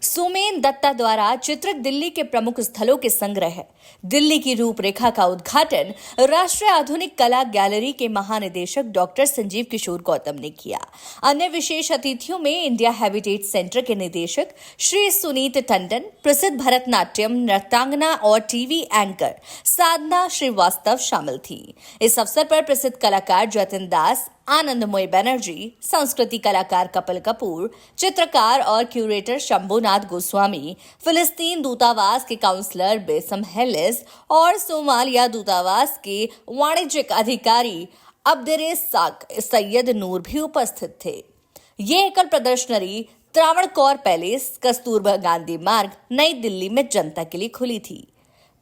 सोमेन दत्ता द्वारा चित्रित दिल्ली के प्रमुख स्थलों के संग्रह है। दिल्ली की रूपरेखा का उद्घाटन राष्ट्रीय आधुनिक कला गैलरी के महानिदेशक डॉक्टर संजीव किशोर गौतम ने किया। अन्य विशेष अतिथियों में इंडिया हेरिटेज सेंटर के निदेशक श्री सुनीत टंडन, प्रसिद्ध भरतनाट्यम नृत्यांगना और टीवी एंकर साधना श्रीवास्तव शामिल थी। इस अवसर पर प्रसिद्ध कलाकार जतिन दास, आनंदमय बनर्जी, संस्कृति कलाकार कपिल कपूर, चित्रकार और क्यूरेटर शंभुनाथ गोस्वामी, फिलिस्तीन दूतावास के काउंसलर बेसम हेलिस और सोमालिया दूतावास के वाणिज्यिक अधिकारी अब्दुर्रज़ाक सैयद नूर भी उपस्थित थे। ये एकल प्रदर्शनी त्रावणकोर पैलेस, कस्तूरबा गांधी मार्ग, नई दिल्ली में जनता के लिए खुली थी।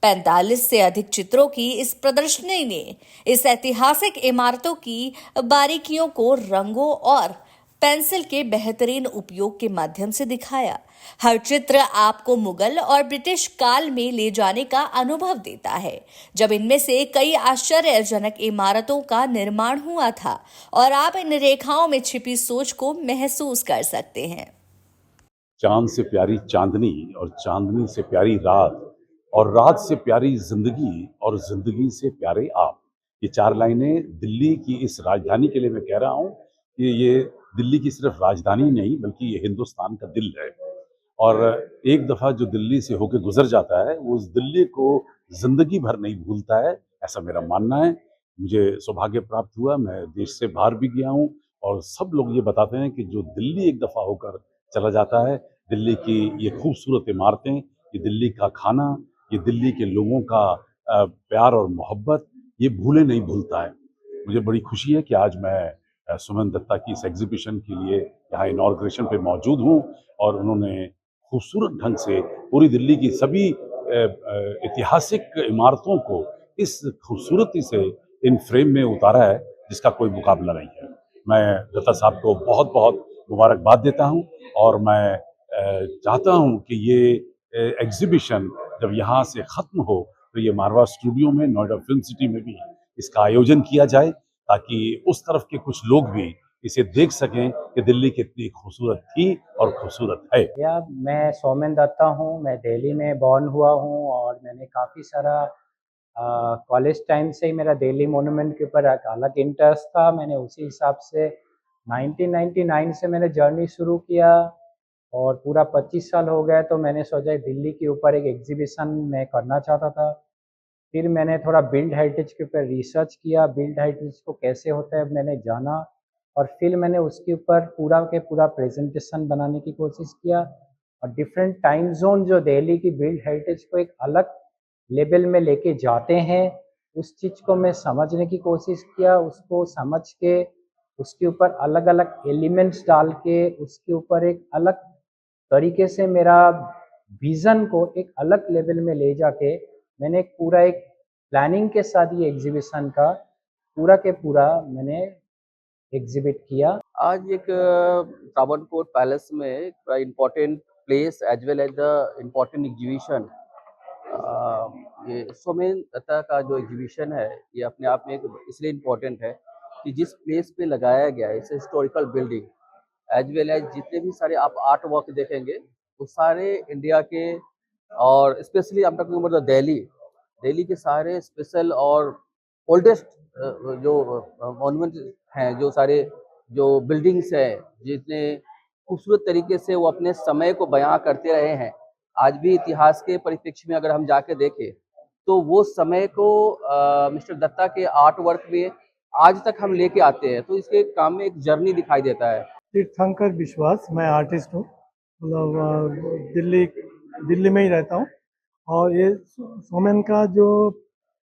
45 से अधिक चित्रों की इस प्रदर्शनी ने इस ऐतिहासिक इमारतों की बारीकियों को रंगों और पेंसिल के बेहतरीन उपयोग के माध्यम से दिखाया। हर चित्र आपको मुगल और ब्रिटिश काल में ले जाने का अनुभव देता है, जब इनमें से कई आश्चर्यजनक इमारतों का निर्माण हुआ था और आप इन रेखाओं में छिपी सोच को महसूस कर सकते हैं। चांद से प्यारी चांदनी और चांदनी से प्यारी रात और रात से प्यारी जिंदगी और जिंदगी से प्यारे आप। ये चार लाइनें दिल्ली की इस राजधानी के लिए मैं कह रहा हूँ कि ये दिल्ली की सिर्फ राजधानी नहीं बल्कि ये हिंदुस्तान का दिल है। और एक दफ़ा जो दिल्ली से होकर गुजर जाता है वो उस दिल्ली को ज़िंदगी भर नहीं भूलता है, ऐसा मेरा मानना है। मुझे सौभाग्य प्राप्त हुआ, मैं देश से बाहर भी गया हूँ और सब लोग ये बताते हैं कि जो दिल्ली एक दफ़ा होकर चला जाता है, दिल्ली की ये खूबसूरत इमारतें, ये दिल्ली का खाना, ये दिल्ली के लोगों का प्यार और मोहब्बत, ये भूले नहीं भूलता है। मुझे बड़ी खुशी है कि आज मैं सुमन दत्ता की इस एग्जीबिशन के लिए यहाँ इनॉग्रेशन पे मौजूद हूँ और उन्होंने खूबसूरत ढंग से पूरी दिल्ली की सभी ऐतिहासिक इमारतों को इस खूबसूरती से इन फ्रेम में उतारा है जिसका कोई मुकाबला नहीं है। मैं दत्ता साहब को बहुत बहुत मुबारकबाद देता हूँ और मैं चाहता हूँ कि ये एग्जीबिशन जब यहाँ से ख़त्म हो तो ये मारवा स्टूडियो में, नोएडा फिल्म सिटी में भी इसका आयोजन किया जाए ताकि उस तरफ के कुछ लोग भी इसे देख सकें कि दिल्ली कितनी खूबसूरत थी और खूबसूरत है। मैं सोमेन दत्ता हूँ, मैं दिल्ली में बॉर्न हुआ हूँ और मैंने काफ़ी सारा कॉलेज टाइम से ही मेरा दिल्ली मोनूमेंट के ऊपर एक अलग इंटरेस्ट था। मैंने उसी हिसाब से 1999 से मैंने जर्नी शुरू किया और पूरा 25 साल हो गए, तो मैंने सोचा दिल्ली के ऊपर एक एग्जीबिशन मैं करना चाहता था। फिर मैंने थोड़ा बिल्ड हेरिटेज के ऊपर रिसर्च किया, बिल्ड हेरिटेज को कैसे होता है मैंने जाना और फिर मैंने उसके ऊपर पूरा के पूरा प्रेजेंटेशन बनाने की कोशिश किया और डिफरेंट टाइम जोन जो दिल्ली की बिल्ड हेरिटेज को एक अलग लेवल में लेके जाते हैं, उस चीज़ को मैं समझने की कोशिश किया। उसको समझ के उसके ऊपर अलग अलग एलिमेंट्स डाल के उसके ऊपर एक अलग तरीके से मेरा विज़न को एक अलग लेवल में ले जाके मैंने पूरा एक प्लानिंग के साथ ये एग्जीबिशन का पूरा के पूरा मैंने एग्जिबिट किया। आज एक त्रावणकोर पैलेस में एक important place as well as the important exhibition, ये सोमेन दत्ता का जो एग्जीबिशन है ये अपने आप में एक इसलिए इम्पोर्टेंट है कि जिस प्लेस पे लगाया गया है, it's historical building as well as जितने भी सारे आप आर्ट वर्क देखेंगे वो सारे इंडिया के और स्पेशली हम टॉकिंग अबाउट द दिल्ली के सारे स्पेशल और ओल्डेस्ट जो मॉन्यूमेंट हैं, जो सारे जो बिल्डिंग्स हैं, जितने खूबसूरत तरीके से वो अपने समय को बयां करते रहे हैं। आज भी इतिहास के परिप्रेक्ष्य में अगर हम जाके देखें तो वो समय को मिस्टर दत्ता के आर्ट वर्क में आज तक हम लेके आते हैं, तो इसके काम में एक जर्नी दिखाई देता है। तीर्थंकर विश्वास, मैं आर्टिस्ट हूँ, मतलब दिल्ली में ही रहता हूँ और ये सोमेन का जो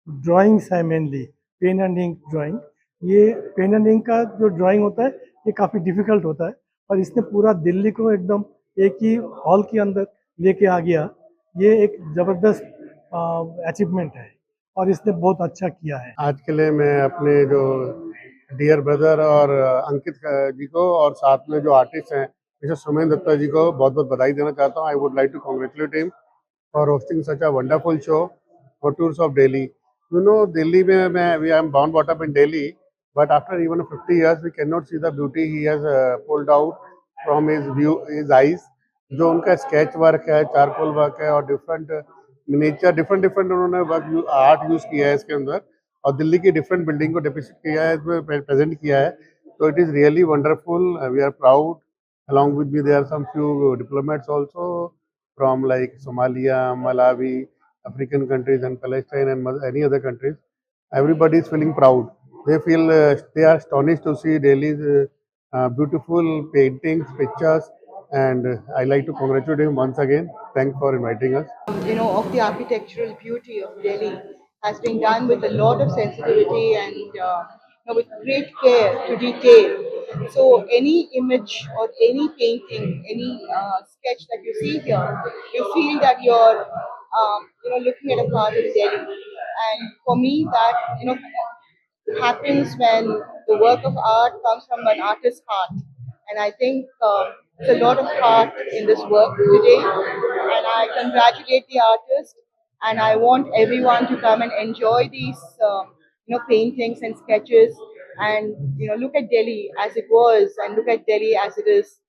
ड्राइंग्स है mainly pen and ink drawing, ये पेन एंड इंक का जो ड्राइंग होता है ये काफ़ी डिफ़िकल्ट होता है और इसने पूरा दिल्ली को एकदम एक ही हॉल के अंदर लेके आ गया। ये एक ज़बरदस्त अचीवमेंट है और इसने बहुत अच्छा किया है। आज के लिए मैं अपने जो डियर ब्रदर और अंकित जी को और साथ में जो आर्टिस्ट हैं मिस्टर सोमेन दत्ता जी को बहुत बहुत बधाई देना चाहता हूँ। I would like to congratulate him for hosting such a wonderful show for tours of Delhi. You know, Delhi में आई एम बाउंड brought up in Delhi, but after even 50 years we cannot see the beauty he has pulled out from his eyes. जो उनका sketch work है, charcoal work है और different miniature different different उन्होंने work art use किया है इसके अंदर और दिल्ली की डिफरेंट बिल्डिंग को डिपिक्ट किया है, इसमें प्रेजेंट किया है। तो it is really wonderful, we are proud. Along with me, there are some few diplomats also from like Somalia, Malawi, African countries, and Palestine, and any other countries. Everybody is feeling proud. They feel they are astonished to see Delhi's beautiful paintings, pictures, and I like to congratulate him once again. Thanks for inviting us. Of the architectural beauty of Delhi has been done with a lot of sensitivity and with great care to detail. So any image or any painting, any sketch that you see here, you feel that you're looking at a part of Delhi. And for me, that happens when the work of art comes from an artist's heart. And I think there's a lot of heart in this work today. And I congratulate the artist. And I want everyone to come and enjoy these, paintings and sketches, and look at Delhi as it was, and look at Delhi as it is